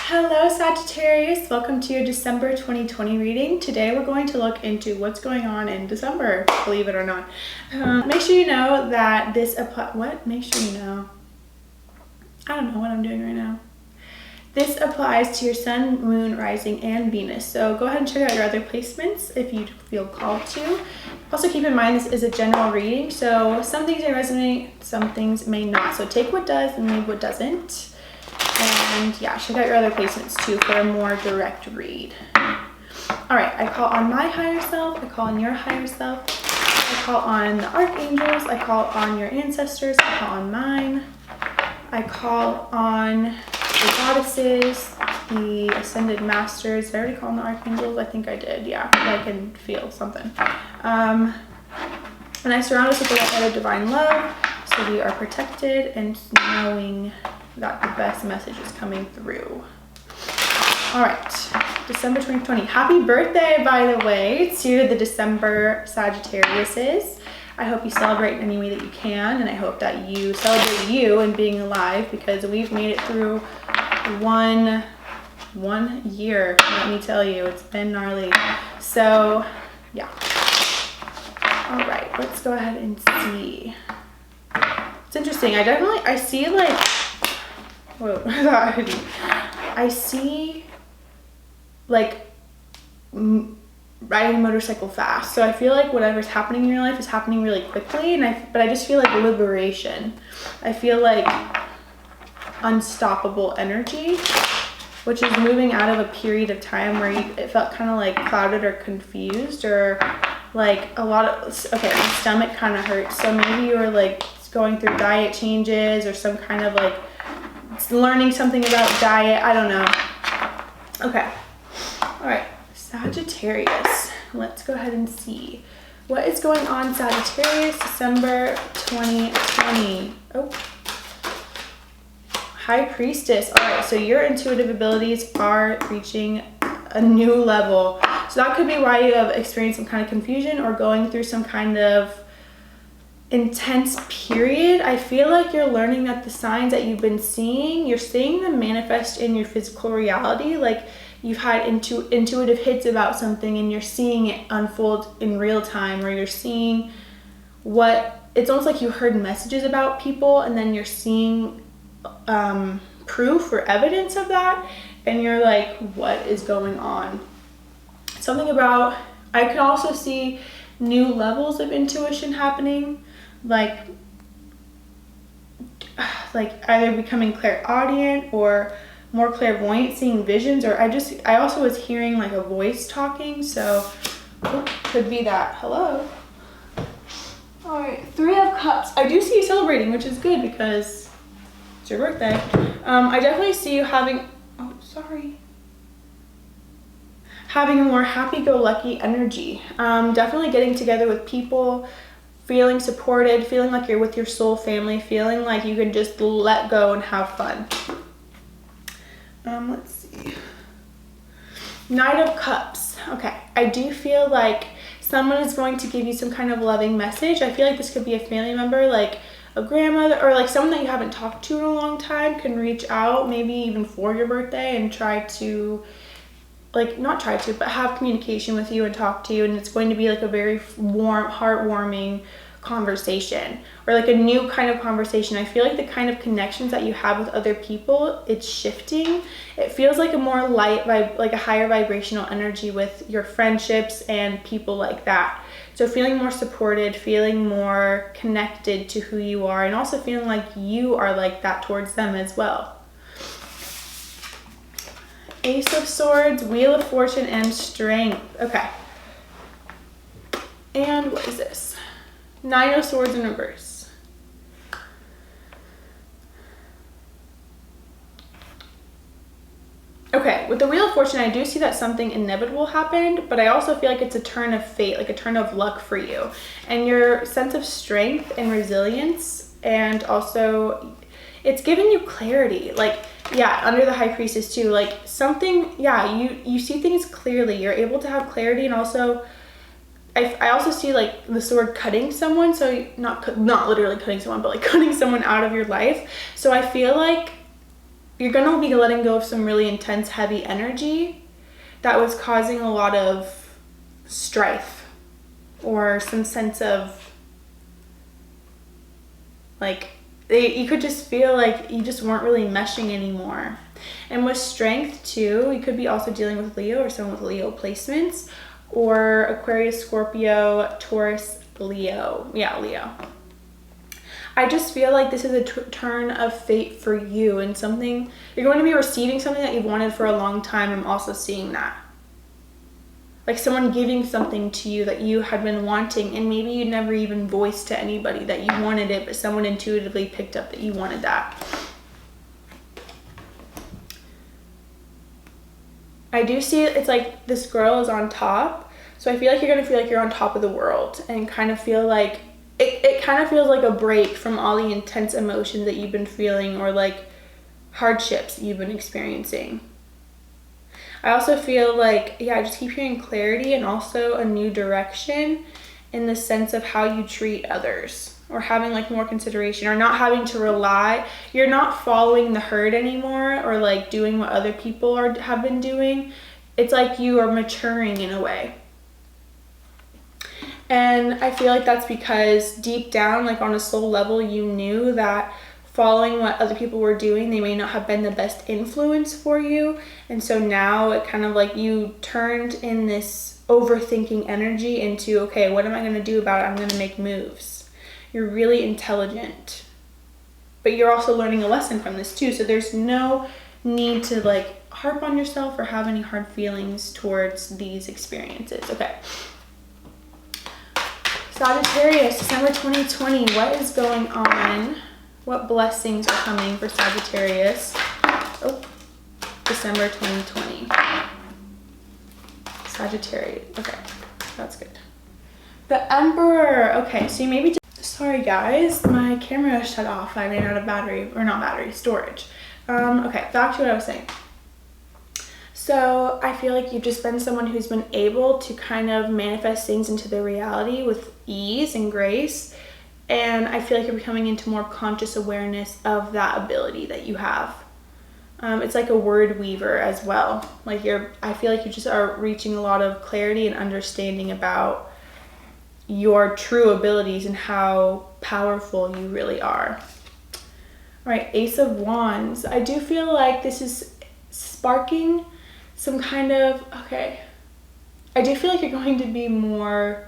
Hello Sagittarius, welcome to your December 2020 reading. Today we're going to look into what's going on in December, believe it or not. Make sure you know that this make sure you know. I don't know what I'm doing right now. This applies to your sun, moon, rising, and Venus. So go ahead and check out your other placements if you feel called to. Also keep in mind this is a general reading, so some things may resonate, some things may not. So take what does and leave what doesn't. And yeah, check out your other placements too for a more direct read. All right, I call on my higher self, I call on your higher self, I call on the archangels, I call on your ancestors, I call on mine, I call on the goddesses, the ascended masters. Did I already call on the archangels? I think I did, yeah, I can feel something. And I surround us with the light of divine love, so we are protected and knowing that the best message is coming through. All right, December 2020. Happy birthday, by the way, to the December Sagittariuses. I hope you celebrate in any way that you can, and I hope that you celebrate you and being alive, because we've made it through one year. Let me tell you, it's been gnarly. So yeah. All right, let's go ahead and see. It's interesting. I see like, whoa, I see like riding a motorcycle fast. So I feel like whatever's happening in your life is happening really quickly, but I just feel like liberation. I feel like unstoppable energy, which is moving out of a period of time where it felt kind of like clouded or confused, or like a lot of, okay, my stomach kind of hurts. So maybe you were like going through diet changes or some kind of like learning something about diet. I don't know. Okay. All right. Sagittarius. Let's go ahead and see what is going on, Sagittarius, December 2020. Oh. High Priestess. All right. So your intuitive abilities are reaching a new level. So that could be why you have experienced some kind of confusion or going through some kind of intense period. I feel like you're learning that the signs that you've been seeing, you're seeing them manifest in your physical reality. Like you've had intuitive hits about something and you're seeing it unfold in real time, or you're seeing it's almost like you heard messages about people and then you're seeing proof or evidence of that, and you're like, what is going on? Something about, I could also see new levels of intuition happening, like either becoming clairaudient or more clairvoyant, seeing visions, or I also was hearing like a voice talking, so could be that. Hello. All right, 3 of Cups. I do see you celebrating, which is good because it's your birthday. I definitely see you having a more happy-go-lucky energy. Definitely getting together with people, feeling supported, feeling like you're with your soul family, feeling like you can just let go and have fun. Let's see. Knight of Cups. Okay, I do feel like someone is going to give you some kind of loving message. I feel like this could be a family member, like a grandmother, or like someone that you haven't talked to in a long time can reach out, maybe even for your birthday, and try to, like, not try to, but have communication with you and talk to you, and it's going to be like a very warm, heartwarming conversation, or like a new kind of conversation. I feel like the kind of connections that you have with other people, it's shifting. It feels like a more light like a higher vibrational energy with your friendships and people like that. So feeling more supported, feeling more connected to who you are, and also feeling like you are like that towards them as well. Ace of Swords, Wheel of Fortune, and Strength. Okay. And what is this? 9 of Swords in reverse. Okay, with the Wheel of Fortune, I do see that something inevitable happened, but I also feel like it's a turn of fate, like a turn of luck for you. And your sense of strength and resilience, and also it's giving you clarity. Like, yeah, under the High Priestess too, like something, yeah, you see things clearly. You're able to have clarity, and also I also see like the sword cutting someone, so not literally cutting someone, but like cutting someone out of your life. So I feel like you're going to be letting go of some really intense, heavy energy that was causing a lot of strife or some sense of like, you could just feel like you just weren't really meshing anymore. And with strength too, you could be also dealing with Leo or someone with Leo placements, or Aquarius, Scorpio, Taurus, Leo. Yeah, Leo. I just feel like this is a turn of fate for you, and something, you're going to be receiving something that you've wanted for a long time. I'm also seeing that. Like someone giving something to you that you had been wanting, and maybe you never even voiced to anybody that you wanted it, but someone intuitively picked up that you wanted that. I do see it's like this girl is on top. So I feel like you're going to feel like you're on top of the world, and kind of feel like, it kind of feels like a break from all the intense emotions that you've been feeling, or like hardships you've been experiencing. I also feel like, yeah, I just keep hearing clarity and also a new direction in the sense of how you treat others, or having like more consideration, or not having to rely. You're not following the herd anymore, or like doing what other people have been doing. It's like you are maturing in a way. And I feel like that's because deep down, like on a soul level, you knew that following what other people were doing, they may not have been the best influence for you. And so now it kind of like you turned in this overthinking energy into, okay, what am I going to do about it? I'm going to make moves. You're really intelligent, but you're also learning a lesson from this too. So there's no need to like harp on yourself or have any hard feelings towards these experiences. Okay. Sagittarius, December 2020, what is going on? What blessings are coming for Sagittarius? Oh, December 2020. Sagittarius, okay, that's good. The Emperor, okay, so you maybe, sorry guys, my camera shut off. I ran out of battery, or not battery, storage. Okay, back to what I was saying. So I feel like you've just been someone who's been able to kind of manifest things into their reality with ease and grace. And I feel like you're becoming into more conscious awareness of that ability that you have. It's like a word weaver as well. Like I feel like you just are reaching a lot of clarity and understanding about your true abilities and how powerful you really are. All right, Ace of Wands. I do feel like this is sparking some kind of, okay, I do feel like you're going to be more,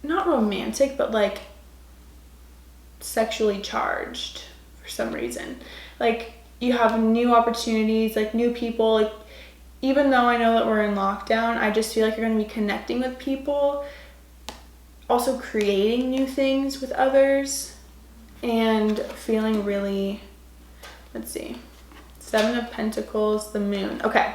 not romantic, but like sexually charged for some reason. Like you have new opportunities, like new people. Like even though I know that we're in lockdown, I just feel like you're going to be connecting with people, also creating new things with others, and feeling really, let's see, Seven of Pentacles, the Moon. Okay,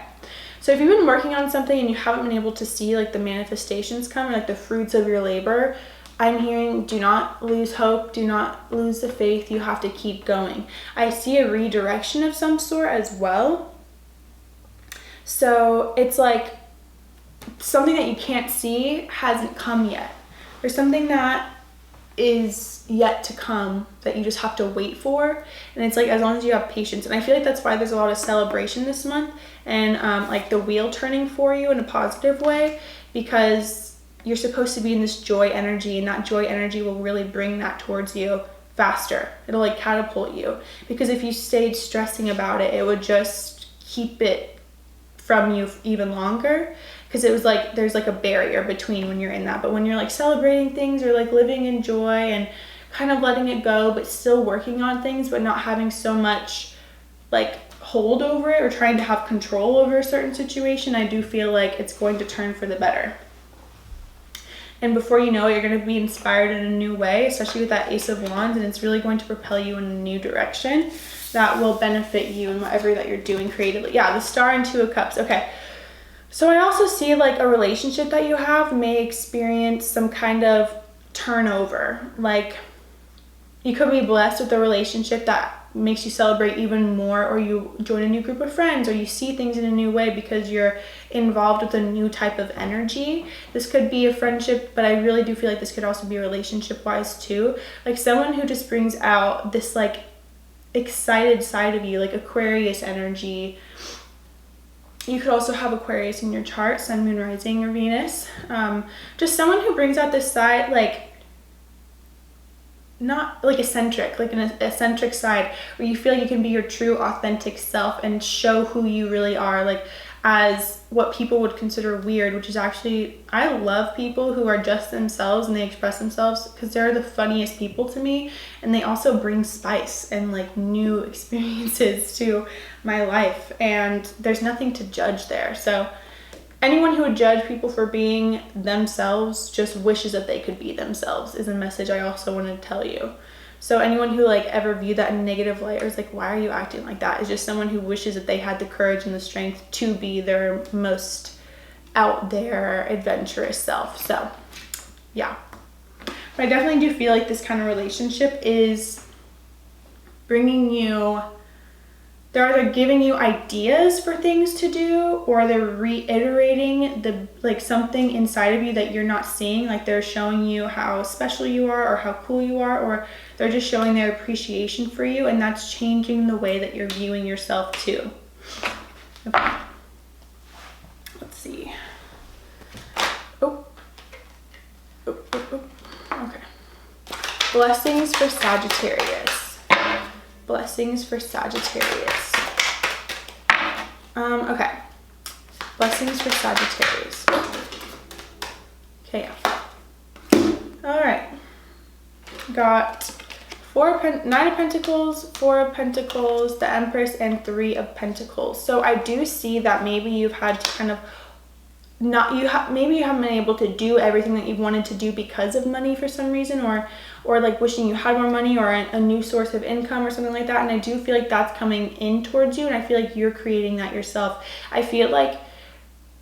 so if you've been working on something and you haven't been able to see like the manifestations come, like the fruits of your labor, I'm hearing do not lose hope, do not lose the faith, you have to keep going. I see a redirection of some sort as well. So it's like something that you can't see hasn't come yet. There's something that is yet to come that you just have to wait for, and it's like as long as you have patience. And I feel like that's why there's a lot of celebration this month, and like the wheel turning for you in a positive way, because you're supposed to be in this joy energy, and that joy energy will really bring that towards you faster. It'll like catapult you, because if you stayed stressing about it, it would just keep it from you even longer, because it was like there's like a barrier between when you're in that. But when you're like celebrating things, or like living in joy and kind of letting it go, but still working on things, but not having so much like hold over it or trying to have control over a certain situation, I do feel like it's going to turn for the better. And before you know it, you're going to be inspired in a new way, especially with that Ace of Wands, and it's really going to propel you in a new direction that will benefit you in whatever that you're doing creatively. Yeah, the Star and Two of Cups. Okay. So I also see like a relationship that you have may experience some kind of turnover. Like you could be blessed with a relationship that makes you celebrate even more, or you join a new group of friends, or you see things in a new way because you're involved with a new type of energy. This could be a friendship, but I really do feel like this could also be relationship wise too. Like someone who just brings out this like excited side of you, like Aquarius energy. You could also have Aquarius in your chart, Sun, Moon, Rising, or Venus. Just someone who brings out this side, like, not like eccentric, like an eccentric side where you feel you can be your true authentic self and show who you really are, like as what people would consider weird, which is actually, I love people who are just themselves and they express themselves, because they're the funniest people to me, and they also bring spice and like new experiences to my life, and there's nothing to judge there. So anyone who would judge people for being themselves just wishes that they could be themselves, is a message I also want to tell you. So anyone who like ever viewed that in negative light or is like, why are you acting like that, is just someone who wishes that they had the courage and the strength to be their most out there adventurous self. So yeah, but I definitely do feel like this kind of relationship is bringing you, they're either giving you ideas for things to do, or they're reiterating the like something inside of you that you're not seeing. Like they're showing you how special you are or how cool you are, or they're just showing their appreciation for you, and that's changing the way that you're viewing yourself too. Okay. Let's see. Okay. Blessings for Sagittarius. Blessings for Sagittarius. Okay. Blessings for Sagittarius. Okay, yeah. All right. Got Nine of Pentacles, Four of Pentacles, the Empress, and Three of Pentacles. So I do see that maybe you've had to kind of maybe you haven't been able to do everything that you wanted to do because of money for some reason, or like wishing you had more money, or a new source of income or something like that. And I do feel like that's coming in towards you, and I feel like you're creating that yourself. I feel like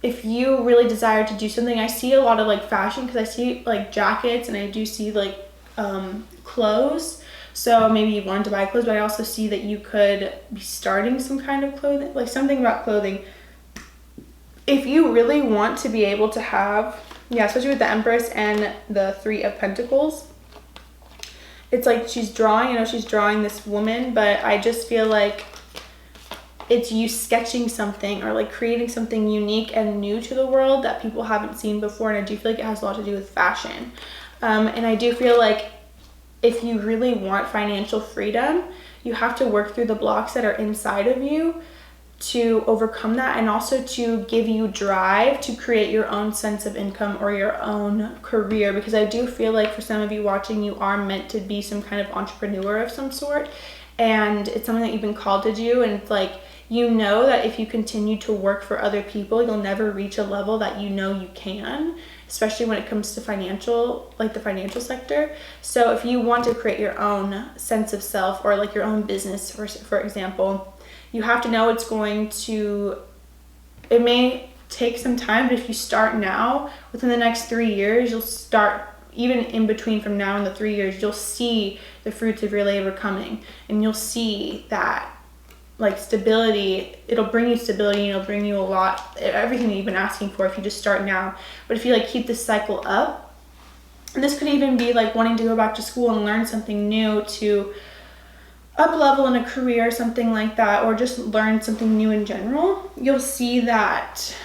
if you really desire to do something, I see a lot of like fashion, because I see like jackets, and I do see like clothes. So maybe you wanted to buy clothes, but I also see that you could be starting some kind of clothing, like something about clothing. If you really want to be able to have, yeah, especially with the Empress and the Three of Pentacles, it's like she's drawing, she's drawing this woman, but I just feel like it's you sketching something or like creating something unique and new to the world that people haven't seen before. And I do feel like it has a lot to do with fashion. And I do feel like if you really want financial freedom, you have to work through the blocks that are inside of you to overcome that, and also to give you drive to create your own sense of income or your own career. Because I do feel like for some of you watching, you are meant to be some kind of entrepreneur of some sort, and it's something that you've been called to do. And it's like, you know that if you continue to work for other people, you'll never reach a level that you know you can, especially when it comes to financial, like the financial sector. So if you want to create your own sense of self, or like your own business, for example, you have to know it's going to, it may take some time, but if you start now, within the next 3 years, you'll start, even in between from now and the 3 years, you'll see the fruits of your labor coming, and you'll see that like stability, it'll bring you stability, and it'll bring you a lot, everything that you've been asking for if you just start now. But if you like keep this cycle up, and this could even be like wanting to go back to school and learn something new to up level in a career, something like that, or just learn something new in general, you'll see that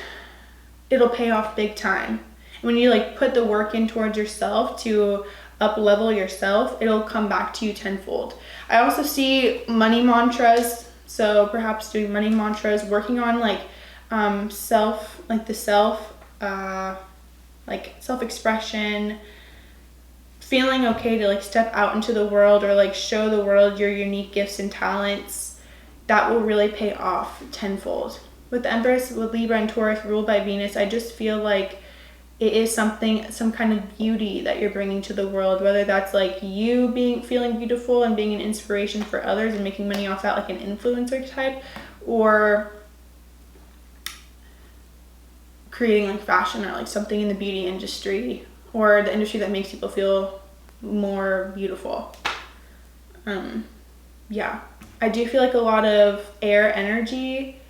it'll pay off big time. And when you like put the work in towards yourself to up level yourself, it'll come back to you tenfold. I also see money mantras, so perhaps doing money mantras, working on like self-expression, feeling okay to like step out into the world, or like show the world your unique gifts and talents. That will really pay off tenfold. With the Empress, with Libra and Taurus ruled by Venus, I just feel like it is some kind of beauty that you're bringing to the world, whether that's like you feeling beautiful and being an inspiration for others and making money off that, like an influencer type, or creating like fashion or like something in the beauty industry, or the industry that makes people feel more beautiful. Yeah, I do feel like a lot of air energy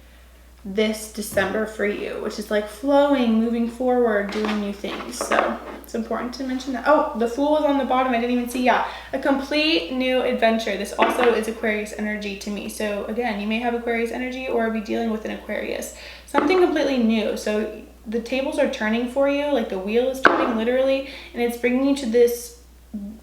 this December for you, which is like flowing, moving forward, doing new things. So It's important to mention that. Oh, the Fool was on the bottom. I didn't even see. Yeah, a complete new adventure. This also is Aquarius energy to me. So again, you may have Aquarius energy or be dealing with an Aquarius. Something completely new. So the tables are turning for you, like the wheel is turning literally, and it's bringing you to this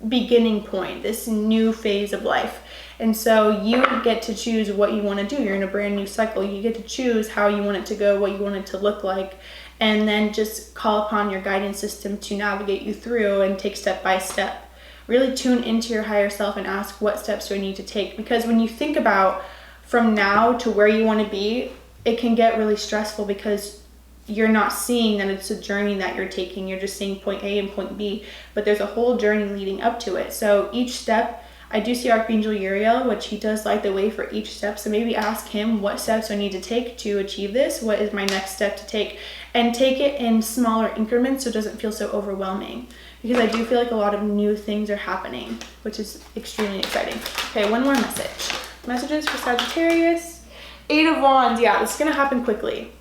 beginning point, this new phase of life. And so you get to choose what you want to do. You're in a brand new cycle. You get to choose how you want it to go, what you want it to look like, and then just call upon your guidance system to navigate you through and take step by step. Really tune into your higher self and ask, what steps do I need to take? Because when you think about from now to where you want to be, it can get really stressful because you're not seeing that it's a journey that you're taking. You're just seeing point A and point B, but there's a whole journey leading up to it. So each step, I do see Archangel Uriel, which he does light the way for each step. So maybe ask him, what steps do I need to take to achieve this? What is my next step to take? And take it in smaller increments so it doesn't feel so overwhelming. Because I do feel like a lot of new things are happening, which is extremely exciting. Okay, one more message. Messages for Sagittarius. 8 of Wands. Yeah, this is going to happen quickly.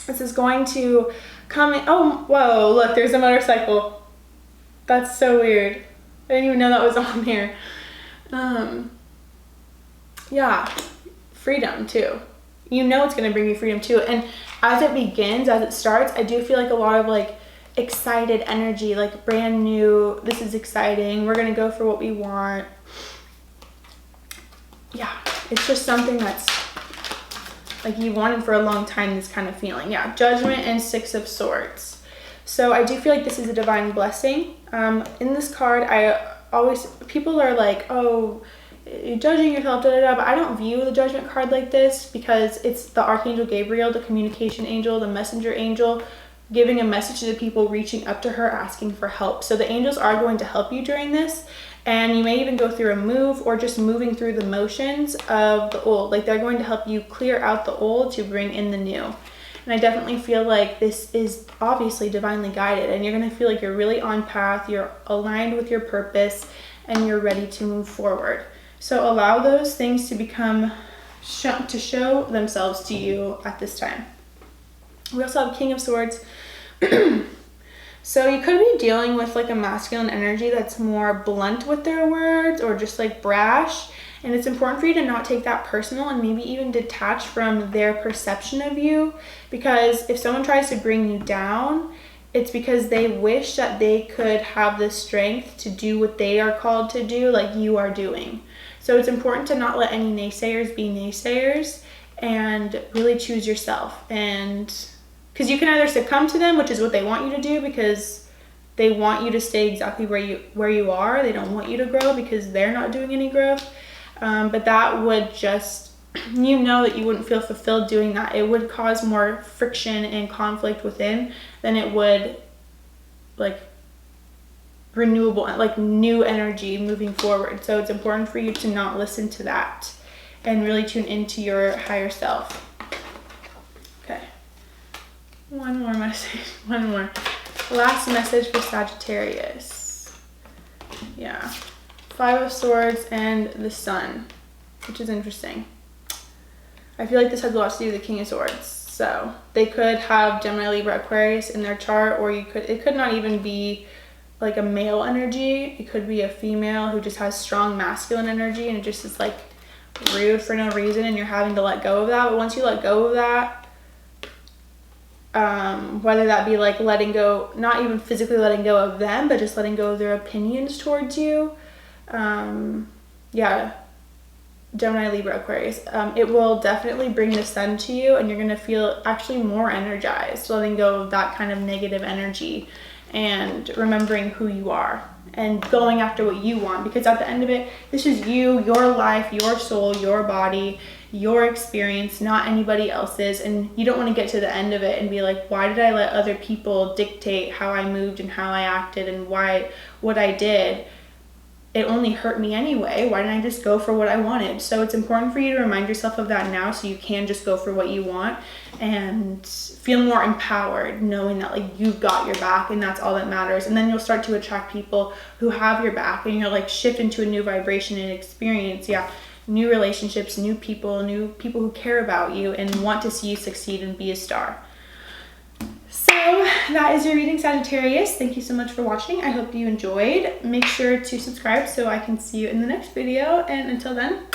This is going to come in. Oh, whoa, look, there's a motorcycle. That's so weird. I didn't even know that was on here. Yeah, freedom too. You know it's gonna bring you freedom too. And as it begins, as it starts, I do feel like a lot of like excited energy, like brand new, this is exciting, we're gonna go for what we want. Yeah, it's just something that's like you wanted for a long time, this kind of feeling. Yeah, Judgment and 6 of Swords. So I do feel like this is a divine blessing. In this card, people are like, oh, you're judging yourself, da da da, but I don't view the Judgment card like this because it's the Archangel Gabriel, the communication angel, the messenger angel, giving a message to the people reaching up to her, asking for help. So the angels are going to help you during this, and you may even go through a move or just moving through the motions of the old. Like they're going to help you clear out the old to bring in the new. And I definitely feel like this is obviously divinely guided, and you're going to feel like you're really on path, you're aligned with your purpose, and you're ready to move forward. So allow those things to become, to show themselves to you at this time. We also have King of Swords. So you could be dealing with like a masculine energy that's more blunt with their words or just like brash. And it's important for you to not take that personal and maybe even detach from their perception of you. Because if someone tries to bring you down, it's because they wish that they could have the strength to do what they are called to do like you are doing. So it's important to not let any naysayers be naysayers and really choose yourself. And because you can either succumb to them, which is what they want you to do because they want you to stay exactly where you are. They don't want you to grow because they're not doing any growth. But that would just, you know that you wouldn't feel fulfilled doing that. It would cause more friction and conflict within than it would like renewable, like new energy moving forward. So it's important for you to not listen to that and really tune into your higher self. Okay. One more message, one more. Last message for Sagittarius. Yeah. 5 of Swords and the Sun, which is interesting. I feel like this has a lot to do with the King of Swords. So they could have Gemini, Libra, Aquarius in their chart, or it could not even be like a male energy. It could be a female who just has strong masculine energy and it just is like rude for no reason and you're having to let go of that. But once you let go of that, whether that be like letting go, not even physically letting go of them, but just letting go of their opinions towards you. Yeah, Gemini, Libra, Aquarius, it will definitely bring the sun to you and you're going to feel actually more energized, letting go of that kind of negative energy and remembering who you are and going after what you want, because at the end of it, this is you, your life, your soul, your body, your experience, not anybody else's. And you don't want to get to the end of it and be like, why did I let other people dictate how I moved and how I acted and what I did? It only hurt me anyway. Why didn't I just go for what I wanted? So it's important for you to remind yourself of that now so you can just go for what you want and feel more empowered, knowing that like you've got your back and that's all that matters. And then you'll start to attract people who have your back and you'll like shift into a new vibration and experience. Yeah, new relationships, new people who care about you and want to see you succeed and be a star. So that is your reading, Sagittarius. Thank you so much for watching. I hope you enjoyed. Make sure to subscribe so I can see you in the next video. And until then,